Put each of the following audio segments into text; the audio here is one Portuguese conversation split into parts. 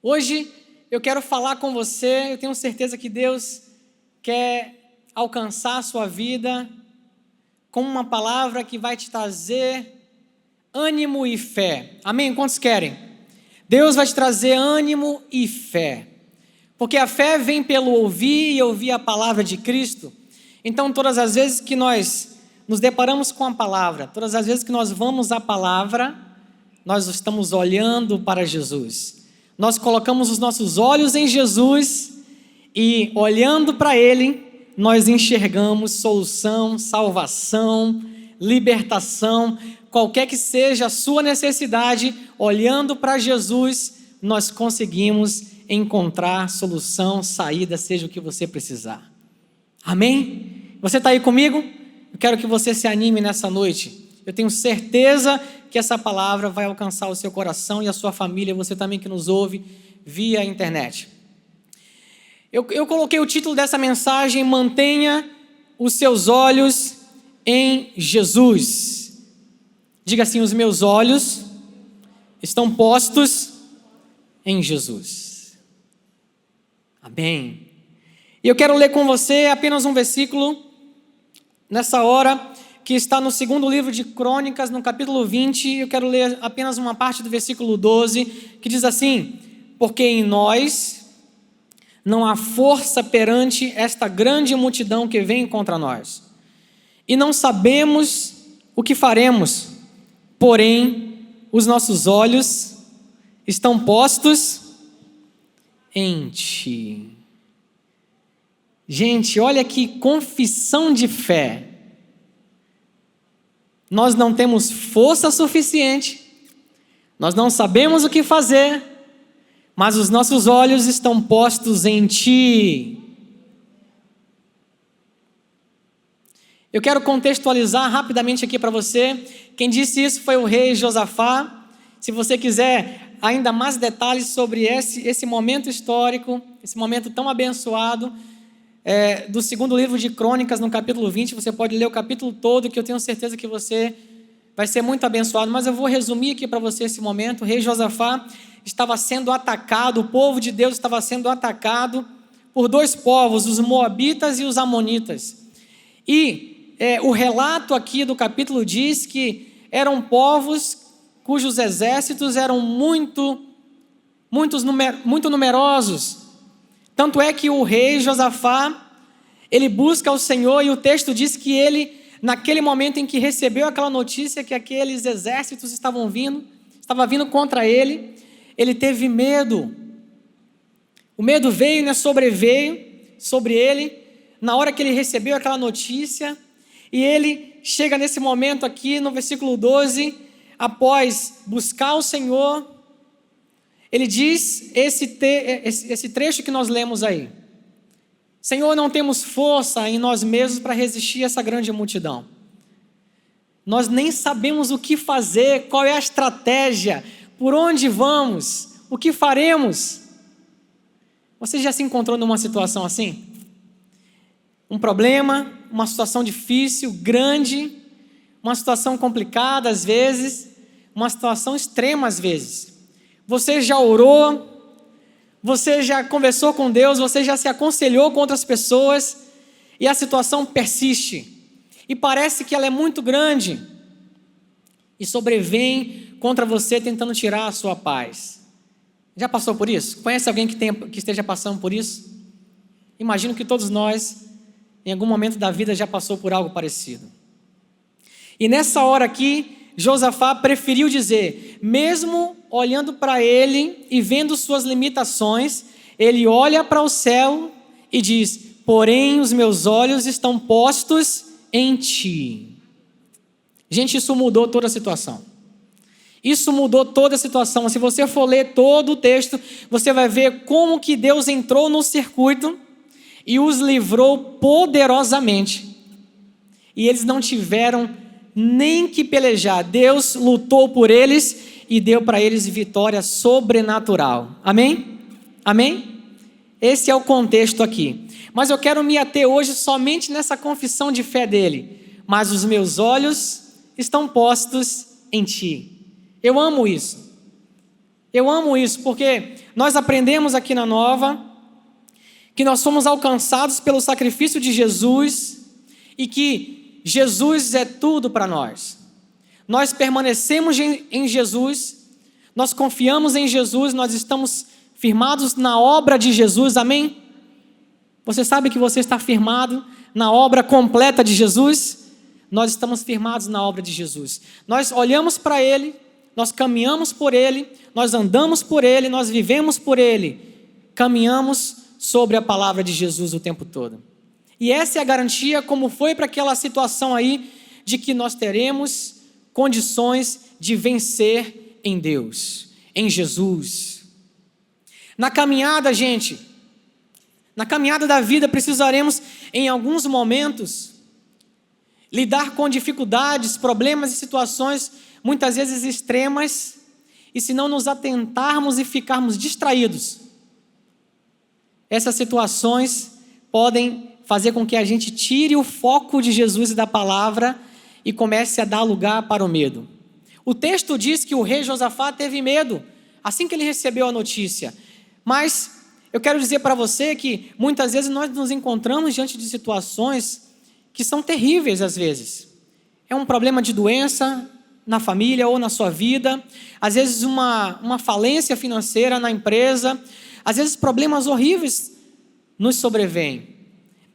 Hoje eu quero falar com você, eu tenho certeza que Deus quer alcançar a sua vida com uma palavra que vai te trazer ânimo e fé. Amém? Quantos querem? Deus vai te trazer ânimo e fé. Porque a fé vem pelo ouvir e ouvir a palavra de Cristo. Então, todas as vezes que nós nos deparamos com a palavra, todas as vezes que nós vamos à palavra, nós estamos olhando para Jesus. Nós colocamos os nossos olhos em Jesus e, olhando para Ele, nós enxergamos solução, salvação, libertação, qualquer que seja a sua necessidade, olhando para Jesus, nós conseguimos encontrar solução, saída, seja o que você precisar. Amém? Você está aí comigo? Eu quero que você se anime nessa noite. Eu tenho certeza que essa palavra vai alcançar o seu coração e a sua família, você também que nos ouve via internet. Eu coloquei o título dessa mensagem: mantenha os seus olhos em Jesus. Diga assim: os meus olhos estão postos em Jesus. Amém. E eu quero ler com você apenas um versículo nessa hora, que está no segundo livro de Crônicas, no capítulo 20, eu quero ler apenas uma parte do versículo 12, que diz assim: porque em nós não há força perante esta grande multidão que vem contra nós, e não sabemos o que faremos, porém os nossos olhos estão postos em Ti. Gente, olha que confissão de fé. Nós não temos força suficiente, nós não sabemos o que fazer, mas os nossos olhos estão postos em Ti. Eu quero contextualizar rapidamente aqui para você. Quem disse isso foi o rei Josafá. Se você quiser ainda mais detalhes sobre esse momento histórico, esse momento tão abençoado, do segundo livro de Crônicas, no capítulo 20, você pode ler o capítulo todo, que eu tenho certeza que você vai ser muito abençoado, mas eu vou resumir aqui para você esse momento. O rei Josafá estava sendo atacado, o povo de Deus estava sendo atacado por dois povos, os moabitas e os amonitas. E o relato aqui do capítulo diz que eram povos cujos exércitos eram muito numerosos. Tanto é que o rei Josafá, ele busca o Senhor, e o texto diz que ele, naquele momento em que recebeu aquela notícia que aqueles exércitos estava vindo contra ele, ele teve medo. O medo veio, sobreveio sobre ele, na hora que ele recebeu aquela notícia, e ele chega nesse momento aqui no versículo 12, após buscar o Senhor, ele diz esse trecho que nós lemos aí: Senhor, não temos força em nós mesmos para resistir a essa grande multidão. Nós nem sabemos o que fazer, qual é a estratégia, por onde vamos, o que faremos. Você já se encontrou numa situação assim? Um problema, uma situação difícil, grande, uma situação complicada às vezes, uma situação extrema às vezes. Você já orou, você já conversou com Deus, você já se aconselhou com outras pessoas, e a situação persiste, e parece que ela é muito grande, e sobrevém contra você tentando tirar a sua paz. Já passou por isso? Conhece alguém que esteja passando por isso? Imagino que todos nós, em algum momento da vida, já passou por algo parecido. E nessa hora aqui, Josafá preferiu dizer, mesmo olhando para ele e vendo suas limitações, ele olha para o céu e diz: porém os meus olhos estão postos em Ti. Gente, isso mudou toda a situação. Isso mudou toda a situação. Se você for ler todo o texto, você vai ver como que Deus entrou no circuito e os livrou poderosamente. E eles não tiveram nem que pelejar. Deus lutou por eles e deu para eles vitória sobrenatural. Amém? Amém? Esse é o contexto aqui. Mas eu quero me ater hoje somente nessa confissão de fé dele. Mas os meus olhos estão postos em Ti. Eu amo isso. Eu amo isso, porque nós aprendemos aqui na Nova que nós somos alcançados pelo sacrifício de Jesus e que Jesus é tudo para nós. Nós permanecemos em Jesus, nós confiamos em Jesus, nós estamos firmados na obra de Jesus, amém? Você sabe que você está firmado na obra completa de Jesus? Nós estamos firmados na obra de Jesus. Nós olhamos para Ele, nós caminhamos por Ele, nós andamos por Ele, nós vivemos por Ele, caminhamos sobre a palavra de Jesus o tempo todo. E essa é a garantia, como foi para aquela situação aí, de que nós teremos condições de vencer em Deus, em Jesus. Na caminhada, gente, na caminhada da vida, precisaremos, em alguns momentos, lidar com dificuldades, problemas e situações, muitas vezes extremas, e se não nos atentarmos e ficarmos distraídos, essas situações podem fazer com que a gente tire o foco de Jesus e da palavra e comece a dar lugar para o medo. O texto diz que o rei Josafá teve medo assim que ele recebeu a notícia, mas eu quero dizer para você que muitas vezes nós nos encontramos diante de situações que são terríveis às vezes. É um problema de doença na família ou na sua vida, às vezes uma falência financeira na empresa, às vezes problemas horríveis nos sobrevêm.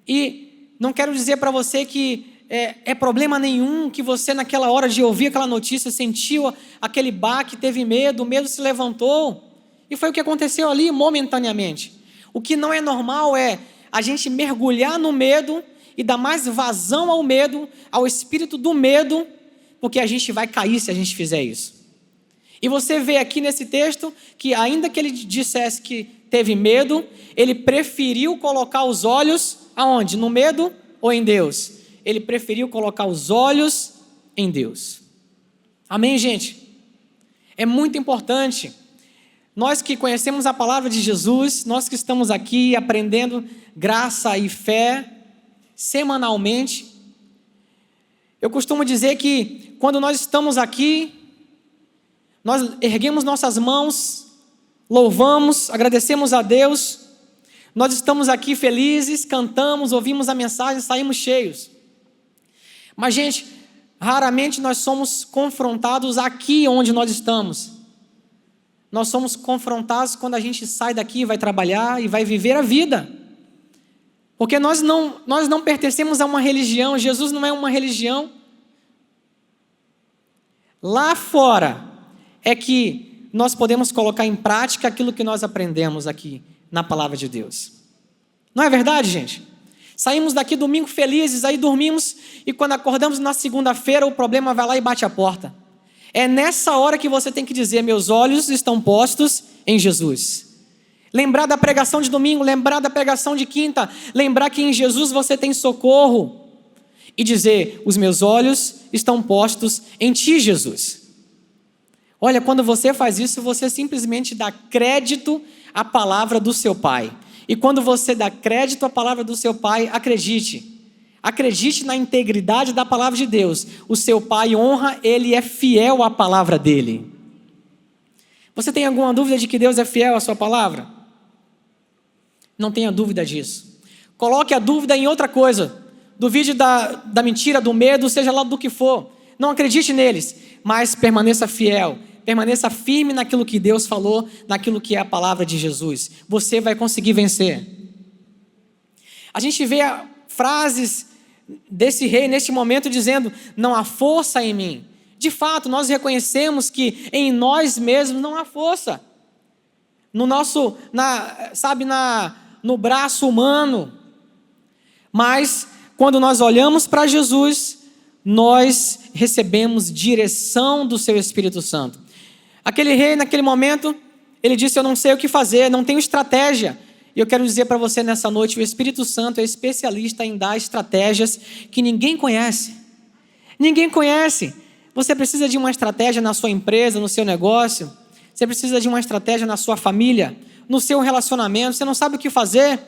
E não quero dizer para você que é problema nenhum que você naquela hora de ouvir aquela notícia sentiu aquele baque, teve medo, o medo se levantou. E foi o que aconteceu ali momentaneamente. O que não é normal é a gente mergulhar no medo e dar mais vazão ao medo, ao espírito do medo, porque a gente vai cair se a gente fizer isso. E você vê aqui nesse texto que ainda que ele dissesse que teve medo, ele preferiu colocar os olhos aonde? No medo ou em Deus? Ele preferiu colocar os olhos em Deus. Amém, gente? É muito importante. Nós que conhecemos a palavra de Jesus, nós que estamos aqui aprendendo graça e fé semanalmente, eu costumo dizer que quando nós estamos aqui, nós erguemos nossas mãos, louvamos, agradecemos a Deus, nós estamos aqui felizes, cantamos, ouvimos a mensagem, saímos cheios. Mas, gente, raramente nós somos confrontados aqui onde nós estamos. Nós somos confrontados quando a gente sai daqui, vai trabalhar e vai viver a vida. Porque nós não pertencemos a uma religião, Jesus não é uma religião. Lá fora é que nós podemos colocar em prática aquilo que nós aprendemos aqui na palavra de Deus. Não é verdade, gente? Saímos daqui domingo felizes, aí dormimos e quando acordamos na segunda-feira o problema vai lá e bate a porta. É nessa hora que você tem que dizer, meus olhos estão postos em Jesus. Lembrar da pregação de domingo, lembrar da pregação de quinta, lembrar que em Jesus você tem socorro. E dizer, os meus olhos estão postos em ti, Jesus. Olha, quando você faz isso, você simplesmente dá crédito à palavra do seu Pai. E quando você dá crédito à palavra do seu Pai, acredite na integridade da palavra de Deus. O seu Pai honra, Ele é fiel à palavra dEle. Você tem alguma dúvida de que Deus é fiel à sua palavra? Não tenha dúvida disso. Coloque a dúvida em outra coisa. Duvide da mentira, do medo, seja lá do que for. Não acredite neles, mas permaneça fiel. Permaneça firme naquilo que Deus falou, naquilo que é a palavra de Jesus. Você vai conseguir vencer. A gente vê frases desse rei neste momento dizendo, não há força em mim. De fato, nós reconhecemos que em nós mesmos não há força. No braço humano. Mas quando nós olhamos para Jesus, nós recebemos direção do seu Espírito Santo. Aquele rei, naquele momento, ele disse, eu não sei o que fazer, não tenho estratégia. E eu quero dizer para você nessa noite, o Espírito Santo é especialista em dar estratégias que ninguém conhece. Ninguém conhece. Você precisa de uma estratégia na sua empresa, no seu negócio. Você precisa de uma estratégia na sua família, no seu relacionamento. Você não sabe o que fazer?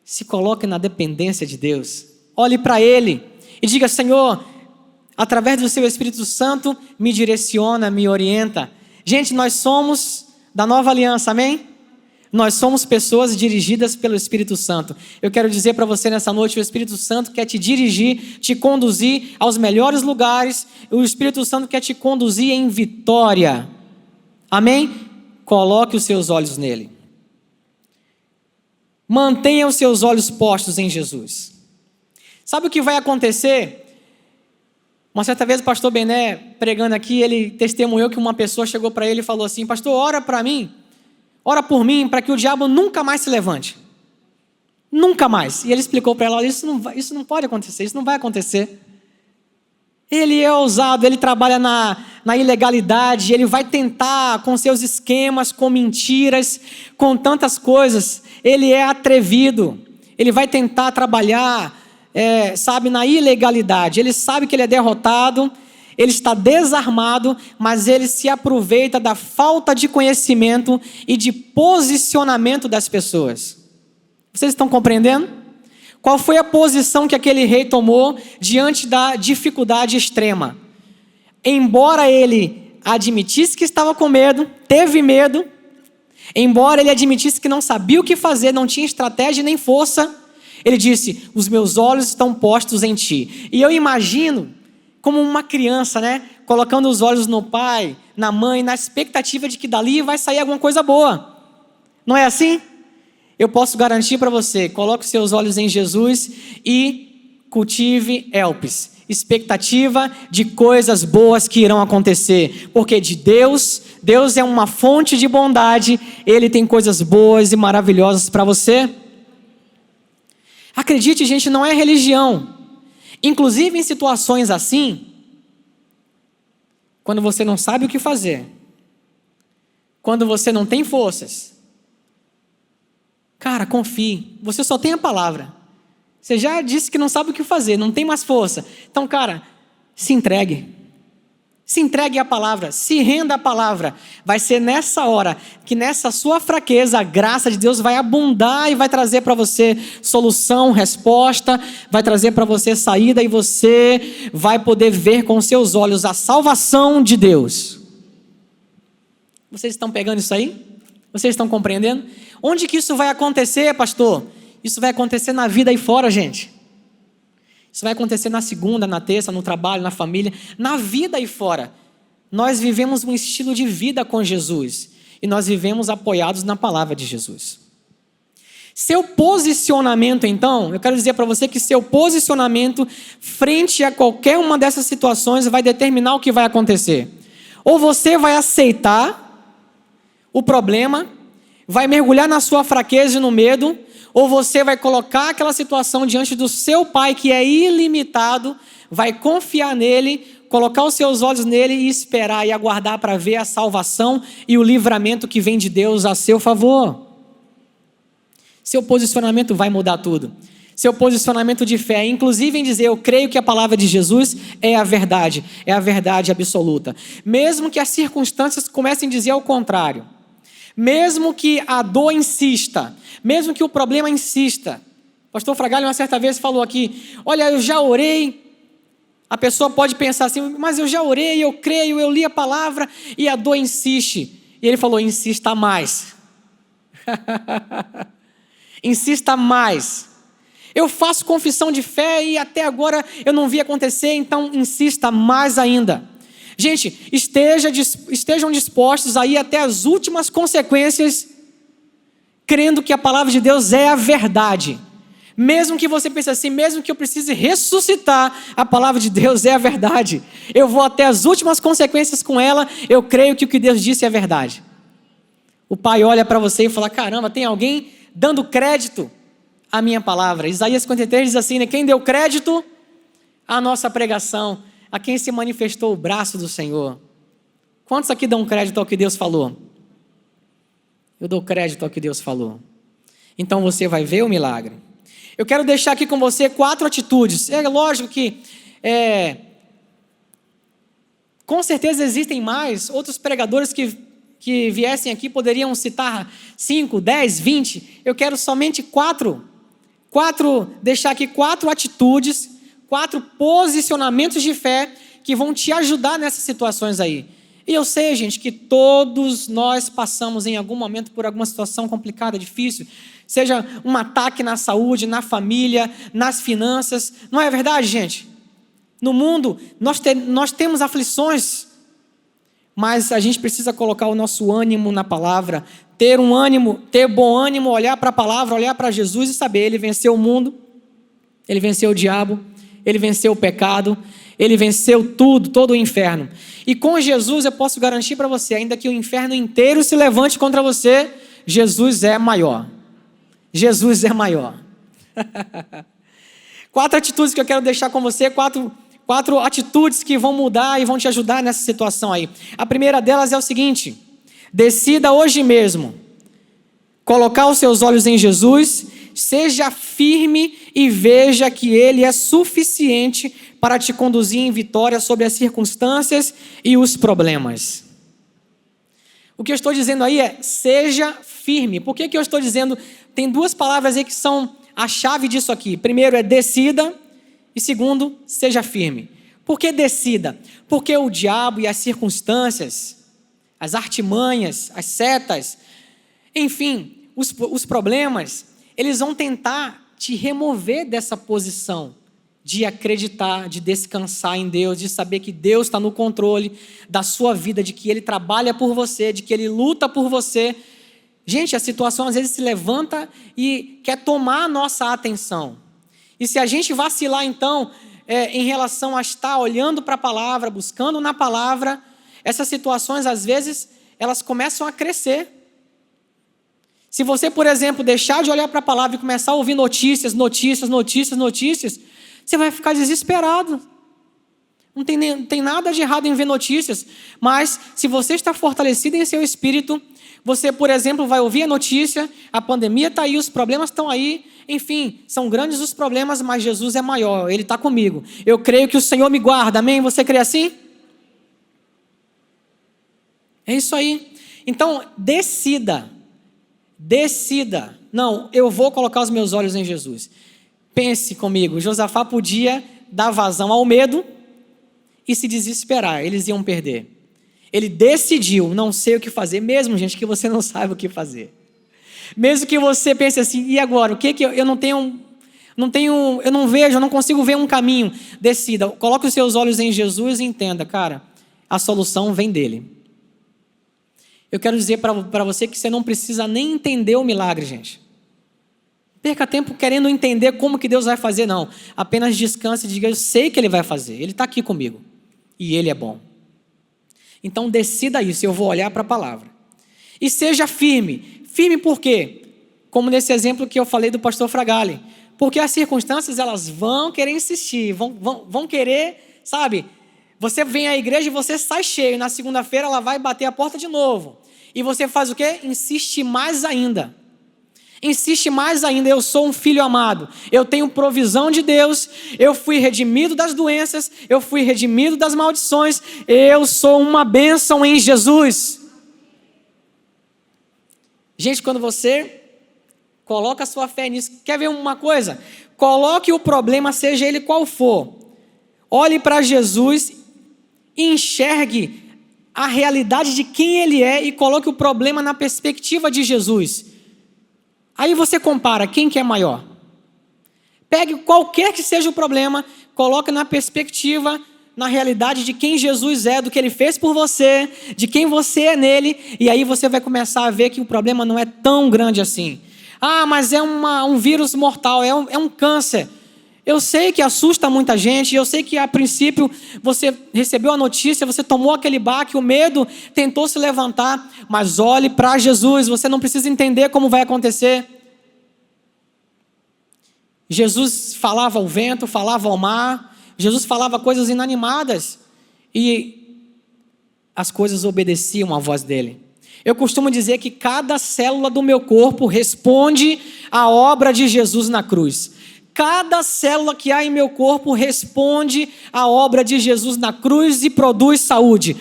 Se coloque na dependência de Deus. Olhe para Ele e diga, Senhor, através do seu Espírito Santo, me direciona, me orienta. Gente, nós somos da nova aliança, amém? Nós somos pessoas dirigidas pelo Espírito Santo. Eu quero dizer para você nessa noite, o Espírito Santo quer te dirigir, te conduzir aos melhores lugares. O Espírito Santo quer te conduzir em vitória. Amém? Coloque os seus olhos nele. Mantenha os seus olhos postos em Jesus. Sabe o que vai acontecer? Uma certa vez o pastor Bené, pregando aqui, ele testemunhou que uma pessoa chegou para ele e falou assim: pastor, ora para mim, ora por mim, para que o diabo nunca mais se levante. Nunca mais. E ele explicou para ela: isso não pode acontecer, isso não vai acontecer. Ele é ousado, ele trabalha na ilegalidade, ele vai tentar com seus esquemas, com mentiras, com tantas coisas. Ele é atrevido, ele vai tentar trabalhar, na ilegalidade. Ele sabe que ele é derrotado, ele está desarmado, mas ele se aproveita da falta de conhecimento e de posicionamento das pessoas. Vocês estão compreendendo? Qual foi a posição que aquele rei tomou diante da dificuldade extrema? Embora ele admitisse que estava com medo, teve medo, embora ele admitisse que não sabia o que fazer, não tinha estratégia nem força, ele disse: os meus olhos estão postos em ti. E eu imagino como uma criança, colocando os olhos no pai, na mãe, na expectativa de que dali vai sair alguma coisa boa. Não é assim? Eu posso garantir para você: coloque os seus olhos em Jesus e cultive elpis, expectativa de coisas boas que irão acontecer, porque de Deus é uma fonte de bondade, Ele tem coisas boas e maravilhosas para você. Acredite, gente, não é religião. Inclusive em situações assim, quando você não sabe o que fazer, quando você não tem forças, cara, confie, você só tem a palavra. Você já disse que não sabe o que fazer, não tem mais força. Então, cara, se entregue. Se entregue à palavra, se renda à palavra. Vai ser nessa hora que nessa sua fraqueza a graça de Deus vai abundar e vai trazer para você solução, resposta, vai trazer para você saída e você vai poder ver com seus olhos a salvação de Deus. Vocês estão pegando isso aí? Vocês estão compreendendo? Onde que isso vai acontecer, pastor? Isso vai acontecer na vida aí fora, gente. Isso vai acontecer na segunda, na terça, no trabalho, na família, na vida aí fora. Nós vivemos um estilo de vida com Jesus e nós vivemos apoiados na palavra de Jesus. Seu posicionamento, então, eu quero dizer para você que seu posicionamento frente a qualquer uma dessas situações vai determinar o que vai acontecer. Ou você vai aceitar o problema, vai mergulhar na sua fraqueza e no medo, ou você vai colocar aquela situação diante do seu Pai que é ilimitado, vai confiar nele, colocar os seus olhos nele e esperar e aguardar para ver a salvação e o livramento que vem de Deus a seu favor. Seu posicionamento vai mudar tudo. Seu posicionamento de fé, inclusive em dizer: eu creio que a palavra de Jesus é a verdade absoluta. Mesmo que as circunstâncias comecem a dizer ao contrário, mesmo que a dor insista, mesmo que o problema insista. O pastor Fragalho uma certa vez falou aqui: olha, eu já orei. A pessoa pode pensar assim: mas eu já orei, eu creio, eu li a palavra e a dor insiste. E ele falou: insista mais. Insista mais. Eu faço confissão de fé e até agora eu não vi acontecer, então insista mais ainda. Gente, estejam dispostos a ir até as últimas consequências, crendo que a palavra de Deus é a verdade. Mesmo que você pense assim, mesmo que eu precise ressuscitar, a palavra de Deus é a verdade. Eu vou até as últimas consequências com ela, eu creio que o que Deus disse é verdade. O Pai olha para você e fala: caramba, tem alguém dando crédito à minha palavra. Isaías 53 diz assim, quem deu crédito à nossa pregação, a quem se manifestou o braço do Senhor. Quantos aqui dão crédito ao que Deus falou? Eu dou crédito ao que Deus falou. Então você vai ver o milagre. Eu quero deixar aqui com você 4 atitudes. É lógico que com certeza existem mais. Outros pregadores que viessem aqui poderiam citar 5, 10, 20. Eu quero somente 4. Deixar aqui 4 atitudes, 4 posicionamentos de fé que vão te ajudar nessas situações aí. E eu sei, gente, que todos nós passamos em algum momento por alguma situação complicada, difícil, seja um ataque na saúde, na família, nas finanças. Não é verdade, gente? No mundo, nós temos aflições, mas a gente precisa colocar o nosso ânimo na palavra, ter um ânimo, ter bom ânimo, olhar para a palavra, olhar para Jesus e saber, ele venceu o mundo, ele venceu o diabo, ele venceu o pecado, ele venceu tudo, todo o inferno. E com Jesus eu posso garantir para você, ainda que o inferno inteiro se levante contra você, Jesus é maior. Jesus é maior. 4 atitudes que eu quero deixar com você, quatro atitudes que vão mudar e vão te ajudar nessa situação aí. A primeira delas é o seguinte: decida hoje mesmo colocar os seus olhos em Jesus, seja firme e veja que Ele é suficiente para te conduzir em vitória sobre as circunstâncias e os problemas. O que eu estou dizendo aí é, seja firme. Por que eu estou dizendo? Tem 2 palavras aí que são a chave disso aqui. Primeiro é decida e segundo, seja firme. Por que decida? Porque o diabo e as circunstâncias, as artimanhas, as setas, enfim, os problemas, eles vão tentar te remover dessa posição de acreditar, de descansar em Deus, de saber que Deus está no controle da sua vida, de que Ele trabalha por você, de que Ele luta por você. Gente, a situação às vezes se levanta e quer tomar a nossa atenção. E se a gente vacilar então, em relação a estar olhando para a palavra, buscando na palavra, essas situações às vezes, elas começam a crescer. Se você, por exemplo, deixar de olhar para a palavra e começar a ouvir notícias, você vai ficar desesperado. Não tem nada de errado em ver notícias, mas se você está fortalecido em seu espírito, você, por exemplo, vai ouvir a notícia, a pandemia está aí, os problemas estão aí, enfim, são grandes os problemas, mas Jesus é maior, Ele está comigo. Eu creio que o Senhor me guarda, amém? Você crê assim? É isso aí. Então, decida. Não, eu vou colocar os meus olhos em Jesus. Pense comigo, Josafá podia dar vazão ao medo e se desesperar, eles iam perder. Ele decidiu, não sei o que fazer, mesmo, gente, que você não sabe o que fazer. Mesmo que você pense assim, e agora? O que eu não tenho, eu não vejo, eu não consigo ver um caminho. Decida, coloque os seus olhos em Jesus e entenda, cara, a solução vem dele. Eu quero dizer para você que você não precisa nem entender o milagre, gente. Perca tempo querendo entender como que Deus vai fazer, não. Apenas descanse e diga, eu sei que Ele vai fazer, Ele está aqui comigo. E Ele é bom. Então decida isso, eu vou olhar para a palavra. E seja firme. Firme por quê? Como nesse exemplo que eu falei do pastor Fragale. Porque as circunstâncias, elas vão querer insistir, vão querer, sabe? Você vem à igreja e você sai cheio. Na segunda-feira ela vai bater a porta de novo. E você faz o quê? Insiste mais ainda. Insiste mais ainda, eu sou um filho amado, eu tenho provisão de Deus, eu fui redimido das doenças, eu fui redimido das maldições, eu sou uma bênção em Jesus. Gente, quando você coloca a sua fé nisso, quer ver uma coisa? Coloque o problema, seja ele qual for, olhe para Jesus e enxergue a realidade de quem Ele é e coloque o problema na perspectiva de Jesus. Aí você compara quem que é maior. Pegue qualquer que seja o problema, coloque na perspectiva, na realidade de quem Jesus é, do que Ele fez por você, de quem você é nele, e aí você vai começar a ver que o problema não é tão grande assim. Ah, mas é um vírus mortal, é um câncer. Eu sei que assusta muita gente, eu sei que a princípio você recebeu a notícia, você tomou aquele baque, o medo tentou se levantar, mas olhe para Jesus, você não precisa entender como vai acontecer. Jesus falava ao vento, falava ao mar, Jesus falava coisas inanimadas e as coisas obedeciam à voz dele. Eu costumo dizer que cada célula do meu corpo responde à obra de Jesus na cruz. Cada célula que há em meu corpo responde à obra de Jesus na cruz e produz saúde,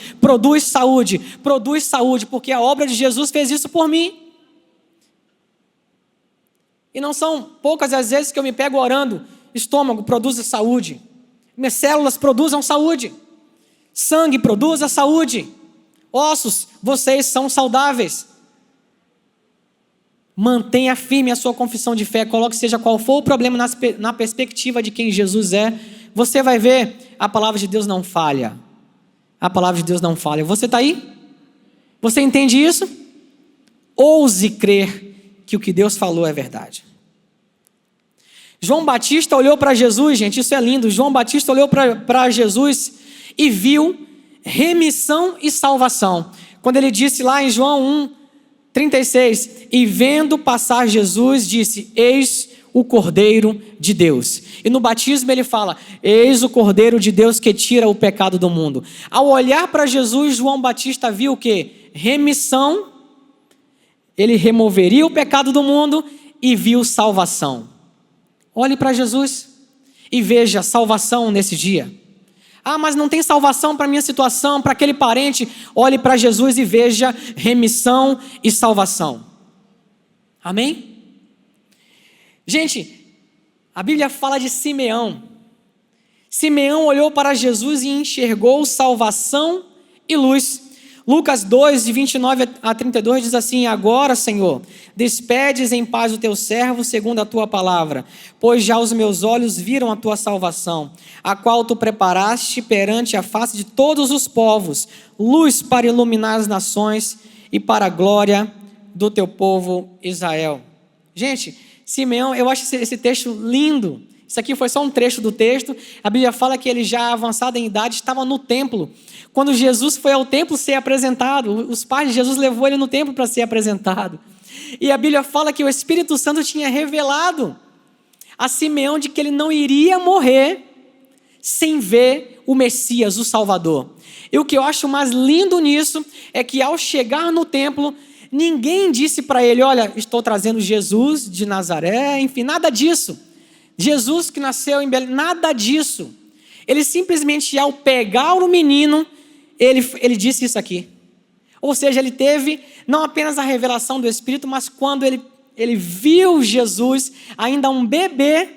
porque a obra de Jesus fez isso por mim. E não são poucas as vezes que eu me pego orando, estômago produz saúde, minhas células produzam saúde, sangue produz a saúde, ossos, vocês são saudáveis. Mantenha firme a sua confissão de fé, coloque seja qual for o problema na perspectiva de quem Jesus é. Você vai ver, a palavra de Deus não falha. A palavra de Deus não falha. Você está aí? Você entende isso? Ouse crer que o que Deus falou é verdade. João Batista olhou para Jesus, gente, isso é lindo. João Batista olhou para Jesus e viu remissão e salvação. Quando ele disse lá em João 1:36, e vendo passar Jesus, disse: eis o Cordeiro de Deus. E no batismo ele fala: eis o Cordeiro de Deus que tira o pecado do mundo. Ao olhar para Jesus, João Batista viu o quê? Remissão, ele removeria o pecado do mundo, e viu salvação. Olhe para Jesus e veja salvação nesse dia. Ah, mas não tem salvação para a minha situação, para aquele parente. Olhe para Jesus e veja remissão e salvação. Amém? Gente, a Bíblia fala de Simeão. Simeão olhou para Jesus e enxergou salvação e luz. Lucas 2, de 29 a 32 diz assim: agora, Senhor, despedes em paz o teu servo segundo a tua palavra, pois já os meus olhos viram a tua salvação, a qual tu preparaste perante a face de todos os povos, luz para iluminar as nações e para a glória do teu povo Israel. Gente, Simeão, eu acho esse texto lindo. Isso aqui foi só um trecho do texto. A Bíblia fala que ele, já avançado em idade, estava no templo. Quando Jesus foi ao templo ser apresentado, os pais de Jesus levou ele no templo para ser apresentado. E a Bíblia fala que o Espírito Santo tinha revelado a Simeão de que ele não iria morrer sem ver o Messias, o Salvador. E o que eu acho mais lindo nisso é que ao chegar no templo, ninguém disse para ele: olha, estou trazendo Jesus de Nazaré, enfim, nada disso. Jesus que nasceu em Belém, nada disso. Ele simplesmente, ao pegar o menino, ele disse isso aqui. Ou seja, ele teve não apenas a revelação do Espírito, mas quando ele viu Jesus, ainda um bebê,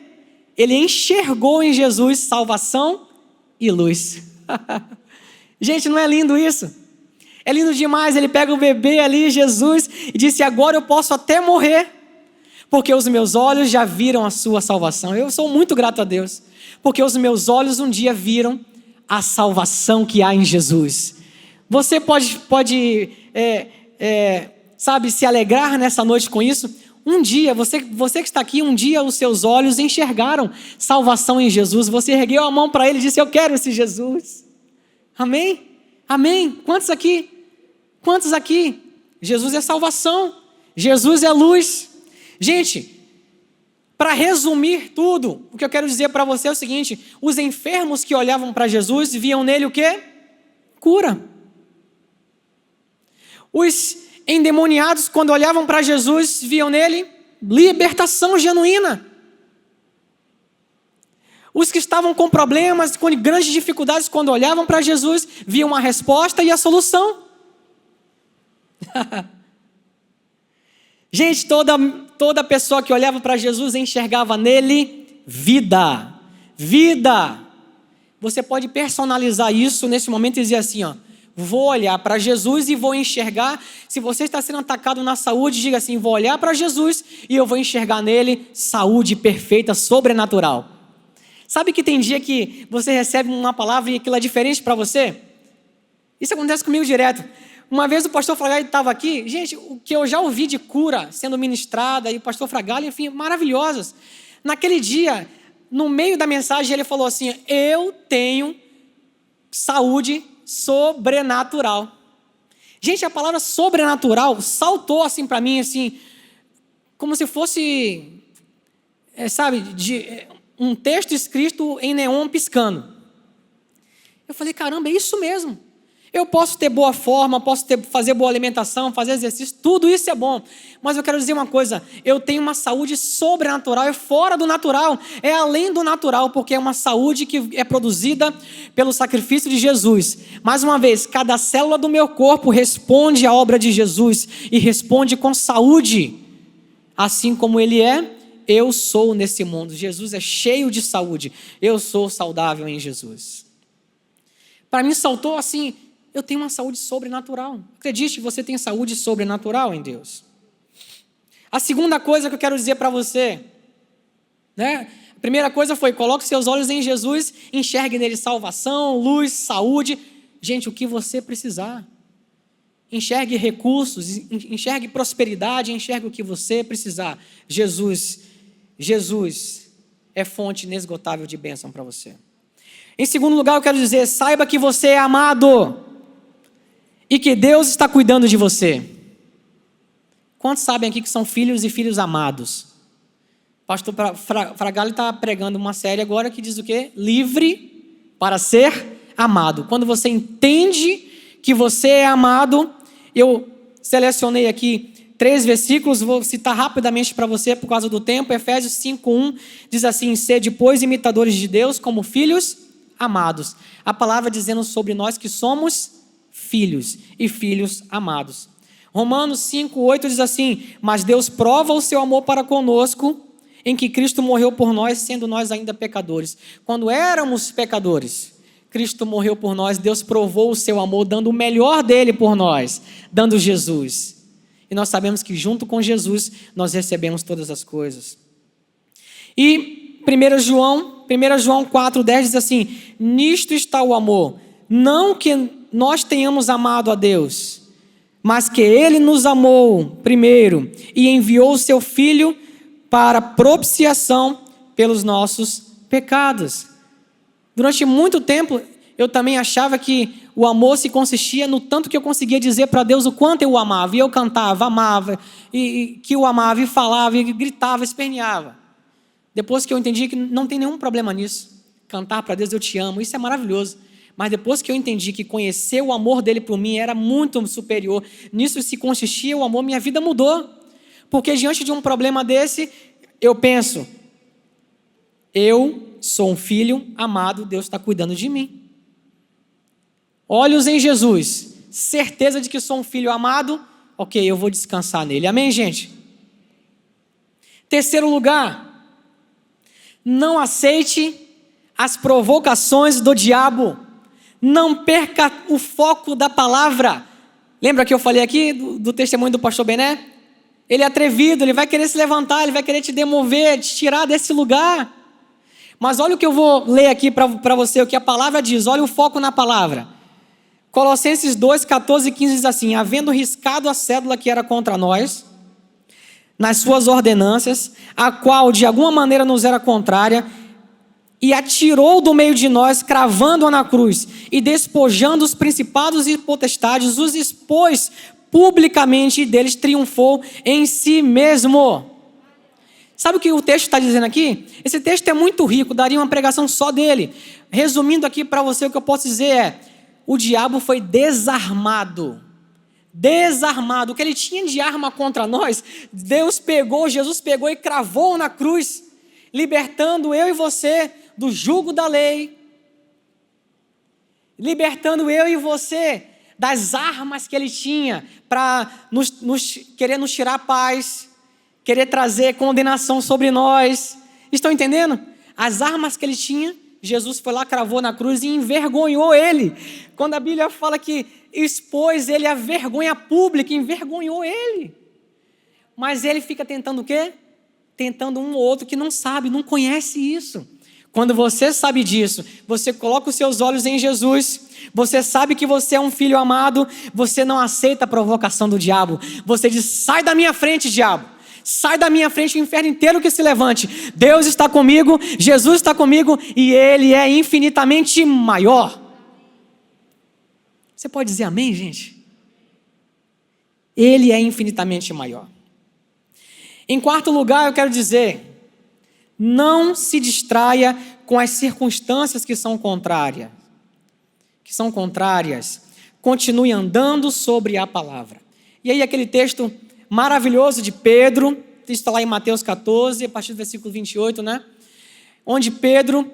ele enxergou em Jesus salvação e luz. Gente, não é lindo isso? É lindo demais. Ele pega o bebê ali, Jesus, e disse: agora eu posso até morrer, porque os meus olhos já viram a sua salvação. Eu sou muito grato a Deus, porque os meus olhos um dia viram a salvação que há em Jesus. Você pode sabe, se alegrar nessa noite com isso. Um dia, você que está aqui, um dia os seus olhos enxergaram salvação em Jesus. Você ergueu a mão para ele e disse: eu quero esse Jesus. Amém? Amém? Quantos aqui? Quantos aqui? Jesus é salvação. Jesus é luz. Gente, para resumir tudo, o que eu quero dizer para você é o seguinte: os enfermos que olhavam para Jesus viam nele o quê? Cura. Os endemoniados, quando olhavam para Jesus, viam nele libertação genuína. Os que estavam com problemas, com grandes dificuldades, quando olhavam para Jesus, viam a resposta e a solução. Gente, toda pessoa que olhava para Jesus enxergava nele vida. Vida. Você pode personalizar isso nesse momento e dizer assim, ó: vou olhar para Jesus e vou enxergar. Se você está sendo atacado na saúde, diga assim: vou olhar para Jesus e eu vou enxergar nele saúde perfeita, sobrenatural. Sabe que tem dia que você recebe uma palavra e aquilo é diferente para você? Isso acontece comigo direto. Uma vez o pastor Fragalho estava aqui, gente, o que eu já ouvi de cura sendo ministrada, e o pastor Fragalho, enfim, maravilhosas. Naquele dia, no meio da mensagem, ele falou assim: eu tenho saúde sobrenatural. Gente, a palavra sobrenatural saltou assim para mim, assim, como se fosse, sabe, um texto escrito em neon piscando. Eu falei: caramba, é isso mesmo. Eu posso ter boa forma, fazer boa alimentação, fazer exercício, tudo isso é bom. Mas eu quero dizer uma coisa: eu tenho uma saúde sobrenatural, é fora do natural, é além do natural, porque é uma saúde que é produzida pelo sacrifício de Jesus. Mais uma vez, cada célula do meu corpo responde à obra de Jesus e responde com saúde. Assim como Ele é, eu sou nesse mundo. Jesus é cheio de saúde, eu sou saudável em Jesus. Para mim saltou assim. eu tenho uma saúde sobrenatural. Acredite, você tem saúde sobrenatural em Deus. A segunda coisa que eu quero dizer para você, né? A primeira coisa foi, coloque seus olhos em Jesus, enxergue nele salvação, luz, saúde. Gente, o que você precisar. Enxergue recursos, enxergue prosperidade, enxergue o que você precisar. Jesus é fonte inesgotável de bênção para você. Em segundo lugar, eu quero dizer, saiba que você é amado e que Deus está cuidando de você. Quantos sabem aqui que são filhos e filhos amados? O pastor Fragali está pregando uma série agora que diz o quê? Livre para ser amado. Quando você entende que você é amado, eu selecionei aqui 3 versículos, vou citar rapidamente para você por causa do tempo. Efésios 5:1 diz assim: sede, pois, imitadores de Deus como filhos amados. A palavra dizendo sobre nós que somos filhos e filhos amados. Romanos 5:8 diz assim: mas Deus prova o seu amor para conosco, em que Cristo morreu por nós, sendo nós ainda pecadores. Quando éramos pecadores, Cristo morreu por nós. Deus provou o seu amor, dando o melhor dele por nós, dando Jesus. E nós sabemos que junto com Jesus, nós recebemos todas as coisas. E 1 João 4:10 diz assim: nisto está o amor, não que nós tenhamos amado a Deus, mas que Ele nos amou primeiro e enviou o seu Filho para propiciação pelos nossos pecados. Durante muito tempo, eu também achava que o amor se consistia no tanto que eu conseguia dizer para Deus o quanto eu o amava. E eu cantava, amava, e que eu amava, e falava, e gritava, esperneava. Depois que eu entendi que não tem nenhum problema nisso. Cantar para Deus, eu te amo, isso é maravilhoso. Mas depois que eu entendi que conhecer o amor dele por mim era muito superior, nisso se consistia o amor, minha vida mudou. Porque diante de um problema desse, eu penso, eu sou um filho amado, Deus está cuidando de mim. Olhos em Jesus, certeza de que sou um filho amado, ok, eu vou descansar nele. Amém, gente? Terceiro lugar, não aceite as provocações do diabo. Não perca o foco da palavra. Lembra que eu falei aqui do testemunho do pastor Bené? Ele é atrevido, ele vai querer se levantar, ele vai querer te demover, te tirar desse lugar. Mas olha o que eu vou ler aqui para você, o que a palavra diz, olha o foco na palavra. Colossenses 2, 14 e 15 diz assim: havendo riscado a cédula que era contra nós, nas suas ordenanças, a qual de alguma maneira nos era contrária, e atirou do meio de nós, cravando-a na cruz, e despojando os principados e potestades, os expôs publicamente, e deles triunfou em si mesmo. Sabe o que o texto está dizendo aqui? Esse texto é muito rico, daria uma pregação só dele. Resumindo aqui para você, o que eu posso dizer é: o diabo foi desarmado. Desarmado. O que ele tinha de arma contra nós, Jesus pegou e cravou na cruz, libertando eu e você do jugo da lei, libertando eu e você das armas que ele tinha para querer nos tirar a paz, querer trazer condenação sobre nós. Estão entendendo? As armas que ele tinha, Jesus foi lá, cravou na cruz e envergonhou ele. Quando a Bíblia fala que expôs ele à vergonha pública, envergonhou ele. Mas ele fica tentando o quê? Tentando um ou outro que não sabe, não conhece isso. Quando você sabe disso, você coloca os seus olhos em Jesus, você sabe que você é um filho amado, você não aceita a provocação do diabo. Você diz: sai da minha frente, diabo. Sai da minha frente, o inferno inteiro que se levante. Deus está comigo, Jesus está comigo e Ele é infinitamente maior. Você pode dizer amém, gente? Ele é infinitamente maior. Em quarto lugar, eu quero dizer: não se distraia com as circunstâncias que são contrárias. Continue andando sobre a palavra. E aí aquele texto maravilhoso de Pedro, está lá em Mateus 14, a partir do versículo 28, né? Onde Pedro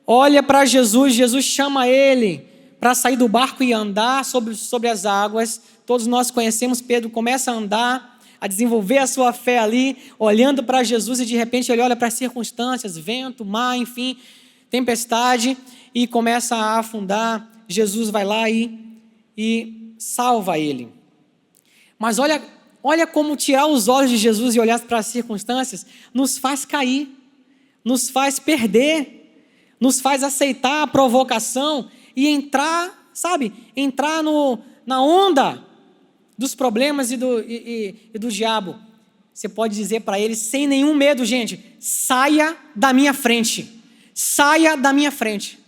olha para Jesus, Jesus chama ele para sair do barco e andar sobre as águas. Todos nós conhecemos, Pedro começa a andar, a desenvolver a sua fé ali, olhando para Jesus, e de repente ele olha para as circunstâncias, vento, mar, enfim, tempestade, e começa a afundar. Jesus vai lá e e salva ele. Mas olha como tirar os olhos de Jesus e olhar para as circunstâncias nos faz cair, nos faz perder, nos faz aceitar a provocação e entrar, entrar na onda dos problemas e do diabo. Você pode dizer para ele sem nenhum medo, gente, saia da minha frente, saia da minha frente.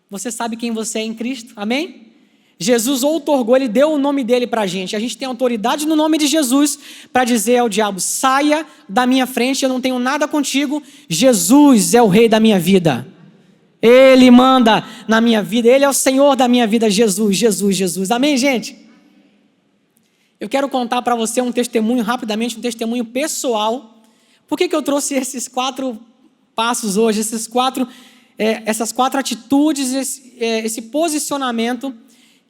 Você sabe quem você é em Cristo, amém? Jesus outorgou, ele deu o nome dele para a gente tem autoridade no nome de Jesus para dizer ao diabo, saia da minha frente, eu não tenho nada contigo, Jesus é o rei da minha vida, ele manda na minha vida, ele é o Senhor da minha vida, Jesus, amém, gente? Eu quero contar para você um testemunho, rapidamente, um testemunho pessoal. Por que eu trouxe esses 4 passos hoje, essas quatro atitudes, esse posicionamento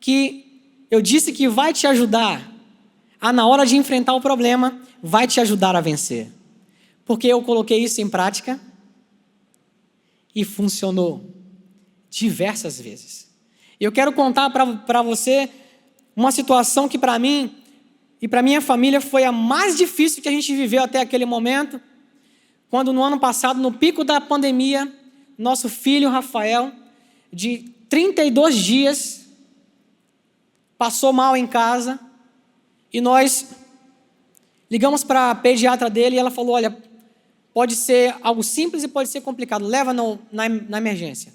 que eu disse que vai te ajudar na hora de enfrentar o problema, vai te ajudar a vencer. Porque eu coloquei isso em prática e funcionou diversas vezes. Eu quero contar para você uma situação que para mim e para minha família foi a mais difícil que a gente viveu até aquele momento, quando no ano passado, no pico da pandemia, nosso filho Rafael, de 32 dias, passou mal em casa e nós ligamos para a pediatra dele e ela falou, olha, pode ser algo simples e pode ser complicado, leva na emergência.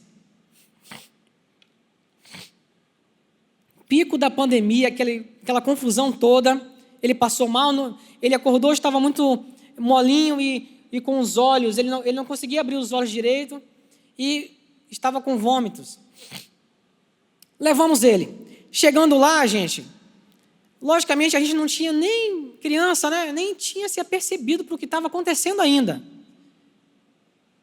Pico da pandemia, aquela confusão toda, ele passou mal, ele acordou, estava muito molinho e com os olhos, ele não conseguia abrir os olhos direito e estava com vômitos. Levamos ele. Chegando lá, gente, logicamente a gente não tinha nem criança, né? Nem tinha se apercebido para o que estava acontecendo ainda.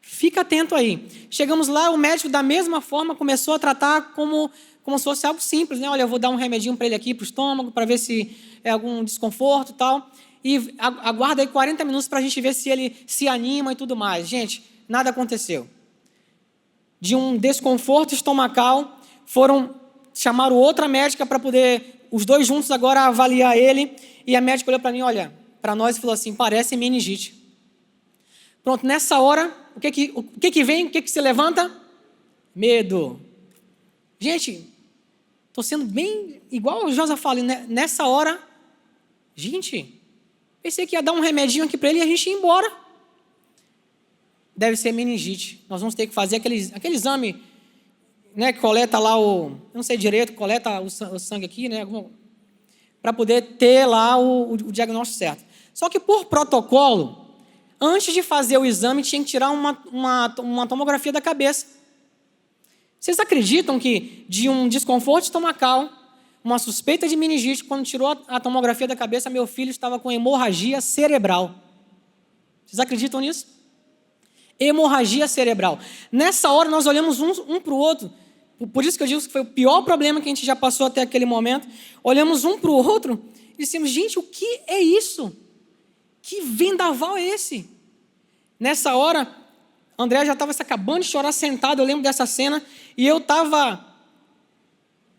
Fica atento aí. Chegamos lá, o médico da mesma forma começou a tratar como se fosse algo simples, né? Olha, eu vou dar um remedinho para ele aqui, para o estômago, para ver se é algum desconforto e tal. E aguarda aí 40 minutos para a gente ver se ele se anima e tudo mais. Gente, nada aconteceu. De um desconforto estomacal, chamaram outra médica para poder, os dois juntos agora, avaliar ele. E a médica olhou para mim, olha, para nós e falou assim, parece meningite. Pronto, nessa hora, o que vem? O que se levanta? Medo. Gente, estou sendo bem igual o José fala, né? Nessa hora, gente, pensei que ia dar um remedinho aqui para ele e a gente ia embora. Deve ser meningite. Nós vamos ter que fazer aquele exame, né, que coleta lá eu não sei direito, coleta o sangue aqui, né, para poder ter lá o diagnóstico certo. Só que por protocolo, antes de fazer o exame, tinha que tirar uma tomografia da cabeça. Vocês acreditam que de um desconforto estomacal, uma suspeita de meningite, quando tirou a tomografia da cabeça, meu filho estava com hemorragia cerebral. Vocês acreditam nisso? Hemorragia cerebral. Nessa hora nós olhamos um para o outro, por isso que eu digo que foi o pior problema que a gente já passou até aquele momento. Olhamos um para o outro e dissemos, gente, o que é isso? Que vendaval é esse? Nessa hora, André já estava se acabando de chorar sentado, eu lembro dessa cena, e eu estava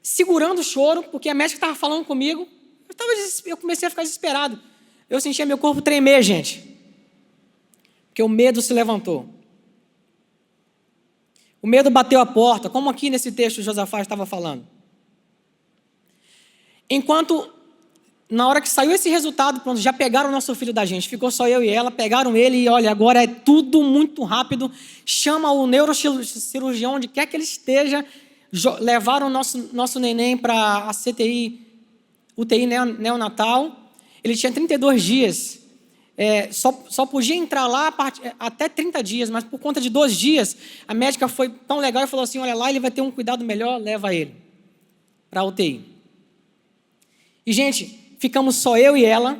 segurando o choro, porque a médica estava falando comigo, eu comecei a ficar desesperado. Eu sentia meu corpo tremer, gente, porque o medo se levantou. O medo bateu a porta, como aqui nesse texto Josafá estava falando. Enquanto, na hora que saiu esse resultado, pronto, já pegaram o nosso filho da gente, ficou só eu e ela, pegaram ele e olha, agora é tudo muito rápido, chama o neurocirurgião onde quer que ele esteja, levaram o nosso neném para a CTI, UTI neonatal, ele tinha 32 dias, só podia entrar lá até 30 dias, mas por conta de 2 dias, a médica foi tão legal e falou assim, olha lá, ele vai ter um cuidado melhor, leva ele para a UTI. E gente, ficamos só eu e ela,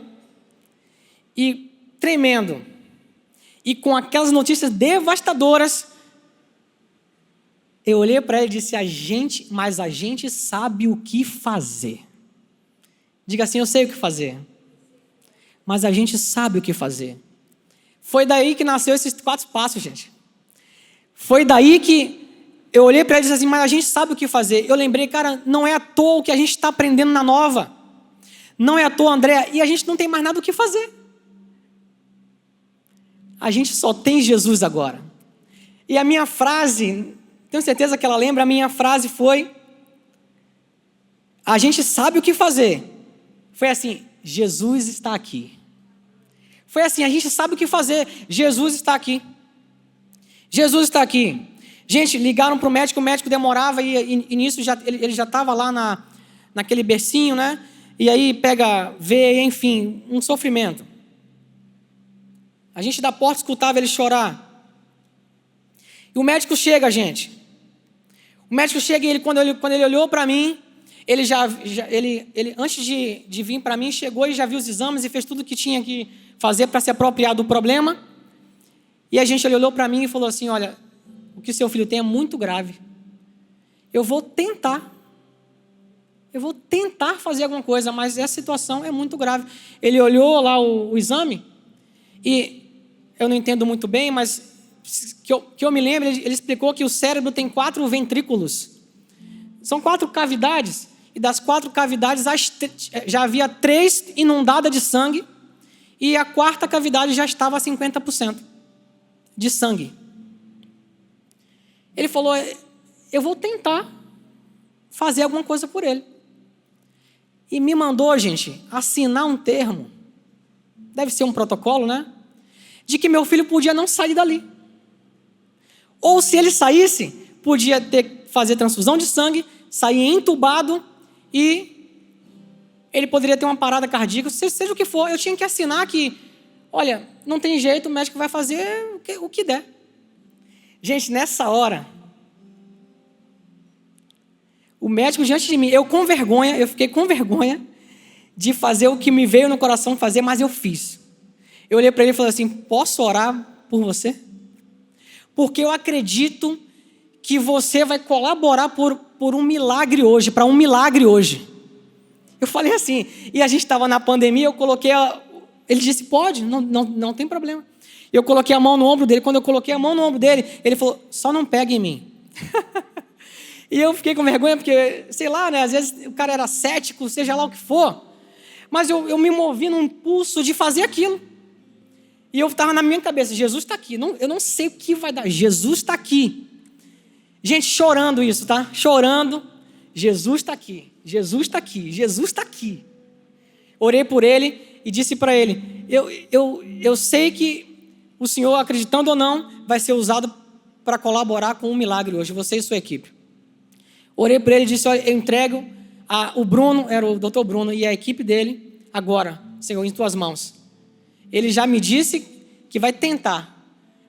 e tremendo, e com aquelas notícias devastadoras, eu olhei para ela e disse, mas a gente sabe o que fazer. Diga assim, eu sei o que fazer. Mas a gente sabe o que fazer. Foi daí que nasceu esses 4 passos, gente. Foi daí que eu olhei para ele e disse assim, mas a gente sabe o que fazer. Eu lembrei, cara, não é à toa o que a gente está aprendendo na Nova. Não é à toa, André, e a gente não tem mais nada o que fazer. A gente só tem Jesus agora. E a minha frase, tenho certeza que ela lembra, a minha frase foi, a gente sabe o que fazer. Foi assim, Jesus está aqui. Foi assim, a gente sabe o que fazer, Jesus está aqui. Jesus está aqui. Gente, ligaram para o médico demorava e nisso ele já estava lá naquele bercinho, né? E aí pega veia, enfim, um sofrimento. A gente da porta escutava ele chorar. E o médico chega, gente. O médico chega e ele, quando ele olhou para mim, ele antes de vir para mim, chegou e já viu os exames e fez tudo o que tinha que fazer para se apropriar do problema. E ele olhou para mim e falou assim, olha, o que seu filho tem é muito grave. Eu vou tentar fazer alguma coisa, mas essa situação é muito grave. Ele olhou lá o exame e eu não entendo muito bem, mas que eu me lembro, ele explicou que o cérebro tem 4 ventrículos. São 4 cavidades, e das 4 cavidades já havia 3 inundadas de sangue, e a 4ª cavidade já estava a 50% de sangue. Ele falou, eu vou tentar fazer alguma coisa por ele. E me mandou, gente, assinar um termo, deve ser um protocolo, né? De que meu filho podia não sair dali. Ou se ele saísse, podia fazer transfusão de sangue, sair entubado e ele poderia ter uma parada cardíaca, seja o que for. Eu tinha que assinar que, olha, não tem jeito, o médico vai fazer o que der. Gente, nessa hora, o médico diante de mim, eu fiquei com vergonha de fazer o que me veio no coração fazer, mas eu fiz. Eu olhei para ele e falei assim, posso orar por você? Porque eu acredito que você vai colaborar por um milagre hoje, para um milagre hoje. Eu falei assim, e a gente estava na pandemia, eu coloquei, ele disse, pode, não tem problema. Eu coloquei a mão no ombro dele, quando eu coloquei a mão no ombro dele, ele falou, só não pega em mim. E eu fiquei com vergonha, porque, sei lá, né, às vezes o cara era cético, seja lá o que for, mas eu me movi num impulso de fazer aquilo. E eu estava na minha cabeça, Jesus está aqui, eu não sei o que vai dar, Jesus está aqui. Gente, chorando isso, tá? Chorando, Jesus está aqui, Jesus está aqui, Jesus está aqui. Orei por ele e disse para ele, eu sei que o Senhor, acreditando ou não, vai ser usado para colaborar com um milagre hoje, você e sua equipe. Orei por ele e disse, olha, eu entrego o Bruno, era o Dr. Bruno, e a equipe dele, agora, Senhor, em tuas mãos. Ele já me disse que vai tentar,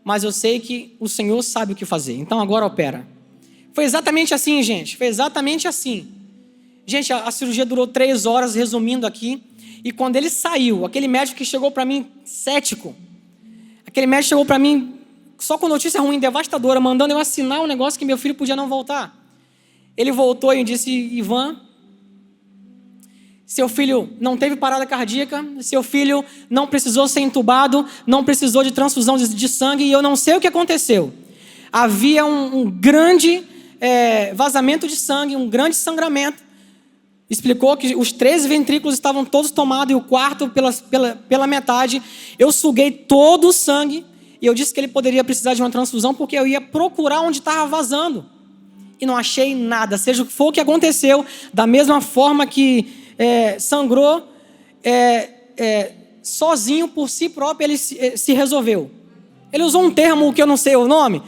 mas eu sei que o Senhor sabe o que fazer, então agora opera. Foi exatamente assim, gente, foi exatamente assim. Gente, a cirurgia durou 3 horas, resumindo aqui, e quando ele saiu, aquele médico que chegou para mim cético, aquele médico chegou para mim só com notícia ruim, devastadora, mandando eu assinar um negócio que meu filho podia não voltar. Ele voltou e disse, Ivan, seu filho não teve parada cardíaca, seu filho não precisou ser entubado, não precisou de transfusão de sangue, e eu não sei o que aconteceu. Havia um grande vazamento de sangue, um grande sangramento. Explicou que os 3 ventrículos estavam todos tomados e o 4º pela metade. Eu suguei todo o sangue e eu disse que ele poderia precisar de uma transfusão porque eu ia procurar onde estava vazando. E não achei nada, seja o que for o que aconteceu, da mesma forma que sangrou, sozinho, por si próprio, ele se resolveu. Ele usou um termo que eu não sei o nome,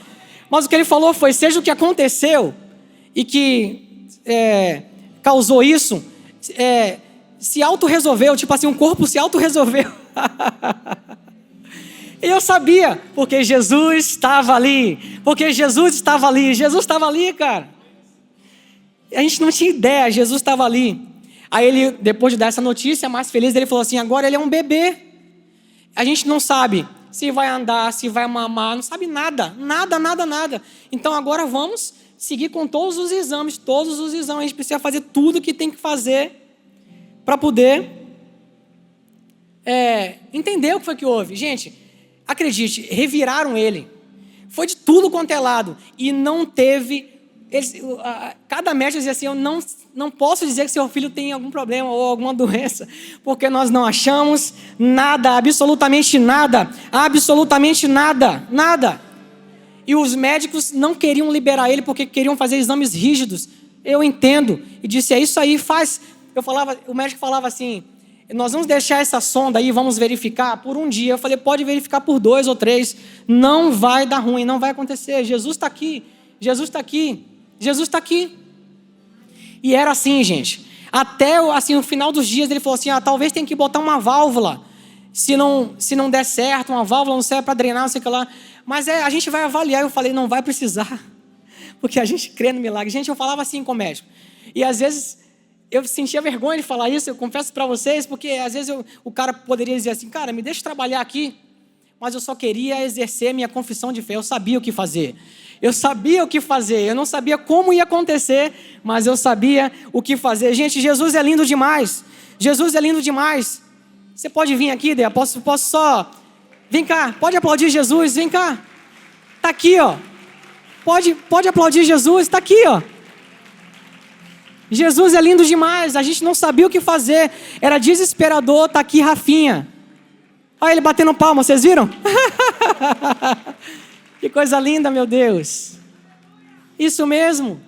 mas o que ele falou foi, seja o que aconteceu e que causou isso, se auto-resolveu, tipo assim, um corpo se auto-resolveu. E eu sabia, porque Jesus estava ali, Jesus estava ali, cara. A gente não tinha ideia, Jesus estava ali. Aí ele, depois de dar essa notícia, mais feliz, ele falou assim, agora ele é um bebê. A gente não sabe se vai andar, se vai mamar, não sabe nada. Então agora vamos seguir com todos os exames. A gente precisa fazer tudo o que tem que fazer para poder entender o que foi que houve. Gente, acredite, reviraram ele. Foi de tudo quanto é lado. E não teve cada médico dizia assim, eu não posso dizer que seu filho tem algum problema ou alguma doença, porque nós não achamos nada, absolutamente nada, nada. E os médicos não queriam liberar ele porque queriam fazer exames rígidos. Eu entendo. E disse, é isso aí, faz. O médico falava assim, nós vamos deixar essa sonda aí, vamos verificar por um dia. Eu falei, pode verificar por 2 ou 3. Não vai dar ruim, não vai acontecer. Jesus está aqui. E era assim, gente. Até assim, no final dos dias, ele falou assim, talvez tenha que botar uma válvula. Se não der certo, uma válvula não serve para drenar, não sei o que lá. Mas a gente vai avaliar. Eu falei, não vai precisar. Porque a gente crê no milagre. Gente, eu falava assim com o médico. E às vezes eu sentia vergonha de falar isso, eu confesso para vocês, porque às vezes o cara poderia dizer assim, cara, me deixa trabalhar aqui, mas eu só queria exercer minha confissão de fé. Eu sabia o que fazer. Eu não sabia como ia acontecer, mas eu sabia o que fazer. Gente, Jesus é lindo demais. Você pode vir aqui, Dea? Posso só... Vem cá, pode aplaudir Jesus, vem cá. Está aqui, ó. Pode aplaudir Jesus, está aqui, ó. Jesus é lindo demais, a gente não sabia o que fazer. Era desesperador, está aqui Rafinha. Olha ele batendo palma, vocês viram? Que coisa linda, meu Deus. Isso mesmo,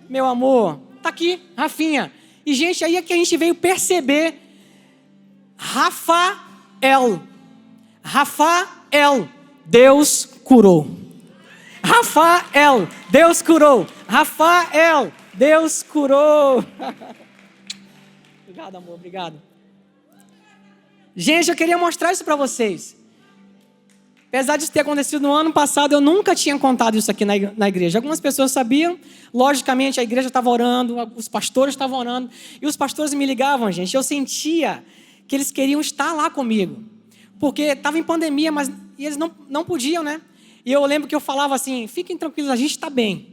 meu amor. Está aqui, Rafinha. E, gente, aí é que a gente veio perceber. Rafael, Deus curou. Rafael, Deus curou. Obrigado, amor, obrigado. Gente, eu queria mostrar isso para vocês. Apesar disso ter acontecido no ano passado, eu nunca tinha contado isso aqui na igreja. Algumas pessoas sabiam, logicamente a igreja estava orando, os pastores estavam orando, e os pastores me ligavam, gente. Eu sentia que eles queriam estar lá comigo, porque estava em pandemia, mas eles não podiam, né? E eu lembro que eu falava assim, fiquem tranquilos, a gente está bem.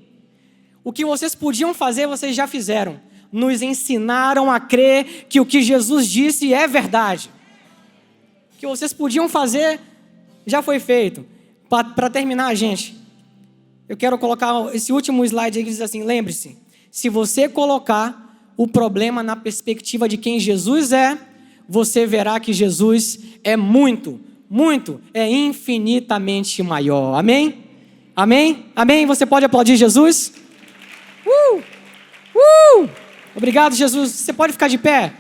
O que vocês podiam fazer, vocês já fizeram. Nos ensinaram a crer que o que Jesus disse é verdade. O que vocês podiam fazer, já foi feito. Para terminar, gente, eu quero colocar esse último slide aí que diz assim, lembre-se, se você colocar o problema na perspectiva de quem Jesus é, você verá que Jesus é é infinitamente maior. Amém? Amém? Amém? Você pode aplaudir Jesus? Obrigado, Jesus. Você pode ficar de pé?